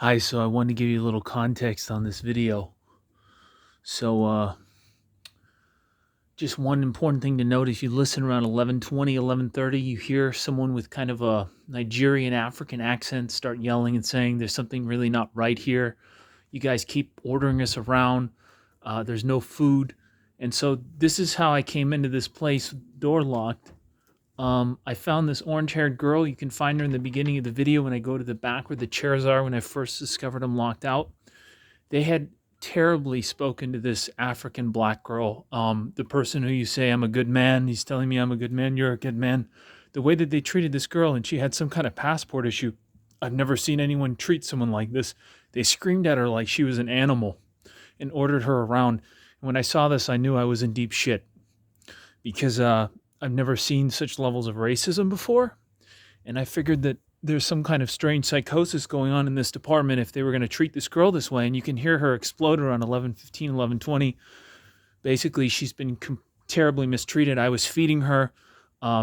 Hi, so I wanted to give you a little context on this video. So, just one important thing to note, if you listen around 11:20, 11:30, you hear someone with kind of a Nigerian African accent start yelling and saying, "There's something really not right here. You guys keep ordering us around. There's no food." And so this is how I came into this place, door locked. I found this orange-haired girl. You can find her in the beginning of the video when I go to the back where the chairs are when I first discovered them locked out. They had terribly spoken to this African black girl. The person who you say, "I'm a good man," he's telling me, "I'm a good man, you're a good man." The way that they treated this girl, and she had some kind of passport issue. I've never seen anyone treat someone like this. They screamed at her like she was an animal and ordered her around. And when I saw this, I knew I was in deep shit because I've never seen such levels of racism before. And I figured that there's some kind of strange psychosis going on in this department if they were going to treat this girl this way. And you can hear her explode around 11:15, 11:20. Basically, she's been terribly mistreated. I was feeding her.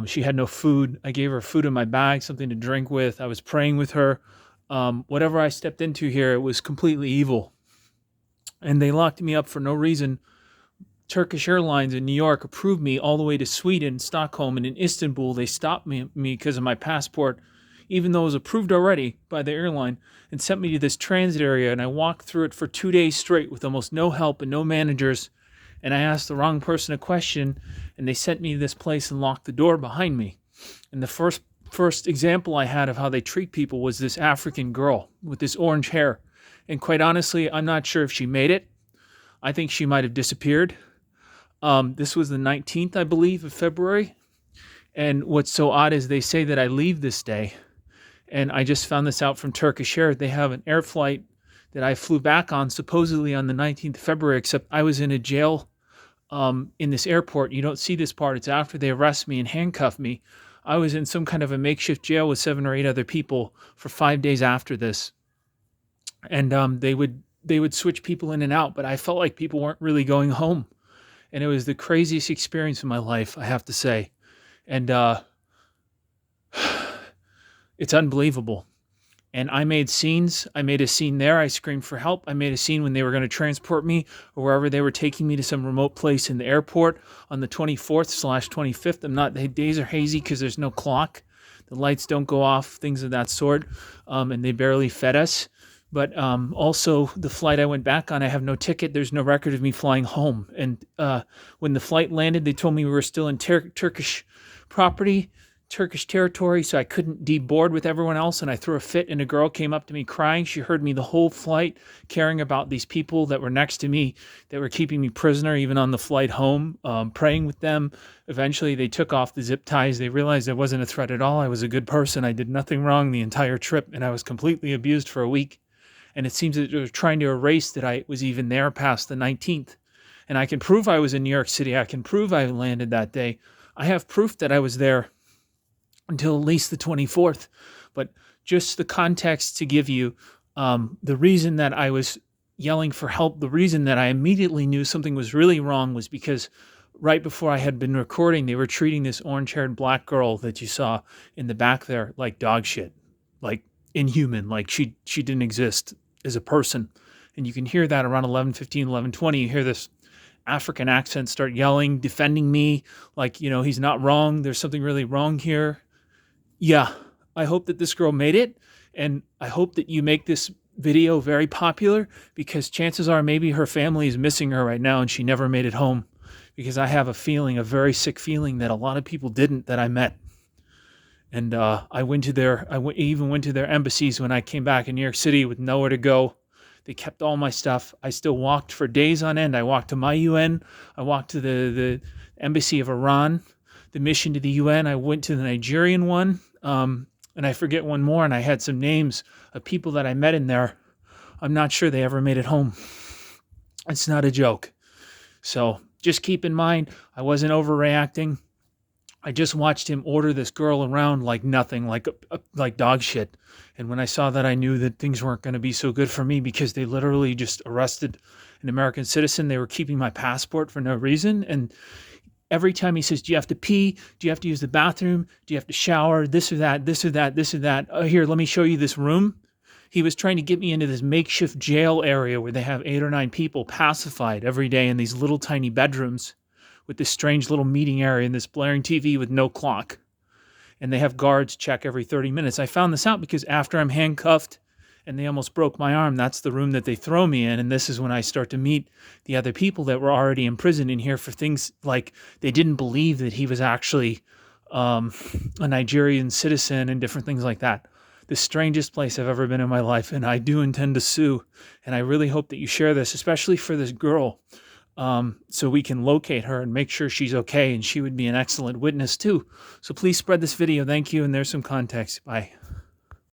She had no food. I gave her food in my bag, something to drink with. I was praying with her. Whatever I stepped into here, it was completely evil. And they locked me up for no reason. Turkish Airlines in New York approved me all the way to Sweden, Stockholm, and in Istanbul. They stopped me because of my passport, even though it was approved already by the airline, and sent me to this transit area. And I walked through it for 2 days straight with almost no help and no managers. And I asked the wrong person a question, and they sent me to this place and locked the door behind me. And the first example I had of how they treat people was this African girl with this orange hair. And quite honestly, I'm not sure if she made it. I think she might have disappeared. This was the 19th, I believe, of February. And what's so odd is they say that I leave this day. And I just found this out from Turkish Air. They have an air flight that I flew back on supposedly on the 19th of February, except I was in a jail in this airport. You don't see this part. It's after they arrest me and handcuff me. I was in some kind of a makeshift jail with 7 or 8 other people for 5 days after this. And they would switch people in and out, but I felt like people weren't really going home. And it was the craziest experience in my life, I have to say. And it's unbelievable. And I made scenes. I made a scene there. I screamed for help. I made a scene when they were going to transport me or wherever they were taking me to some remote place in the airport on the 24th/25th. The days are hazy because there's no clock. The lights don't go off, things of that sort. And they barely fed us. But also the flight I went back on, I have no ticket. There's no record of me flying home. And when the flight landed, they told me we were still in Turkish property, Turkish territory, so I couldn't deboard with everyone else. And I threw a fit, and a girl came up to me crying. She heard me the whole flight, caring about these people that were next to me, that were keeping me prisoner, even on the flight home, praying with them. Eventually, they took off the zip ties. They realized I wasn't a threat at all. I was a good person. I did nothing wrong the entire trip, and I was completely abused for a week. And it seems that they're trying to erase that I was even there past the 19th. And I can prove I was in New York City. I can prove I landed that day. I have proof that I was there until at least the 24th. But just the context to give you, the reason that I was yelling for help, the reason that I immediately knew something was really wrong was because right before I had been recording, they were treating this orange-haired black girl that you saw in the back there like dog shit, like inhuman, like she didn't exist as a person. And you can hear that around 11:15, 11:20. You hear this African accent start yelling, defending me, like, he's not wrong. There's something really wrong here. Yeah, I hope that this girl made it. And I hope that you make this video very popular, because chances are maybe her family is missing her right now and she never made it home. Because I have a very sick feeling that a lot of people didn't that I met. And I even went to their embassies when I came back in New York City with nowhere to go. They kept all my stuff. I still walked for days on end. I walked to my UN. I walked to the embassy of Iran, the mission to the UN. I went to the Nigerian one. And I forget one more. And I had some names of people that I met in there. I'm not sure they ever made it home. It's not a joke. So just keep in mind, I wasn't overreacting. I just watched him order this girl around like nothing, like dog shit. And when I saw that, I knew that things weren't going to be so good for me, because they literally just arrested an American citizen. They were keeping my passport for no reason. And every time he says, "Do you have to pee? Do you have to use the bathroom? Do you have to shower? This or that, this or that, this or that. Oh, here, let me show you this room." He was trying to get me into this makeshift jail area where they have 8 or 9 people pacified every day in these little tiny bedrooms with this strange little meeting area and this blaring TV with no clock. And they have guards check every 30 minutes. I found this out because after I'm handcuffed and they almost broke my arm, that's the room that they throw me in. And this is when I start to meet the other people that were already imprisoned in here for things like they didn't believe that he was actually a Nigerian citizen and different things like that. The strangest place I've ever been in my life, and I do intend to sue. And I really hope that you share this, especially for this girl, so we can locate her and make sure she's okay, and she would be an excellent witness too. So please spread this video. Thank you, and there's some context. Bye.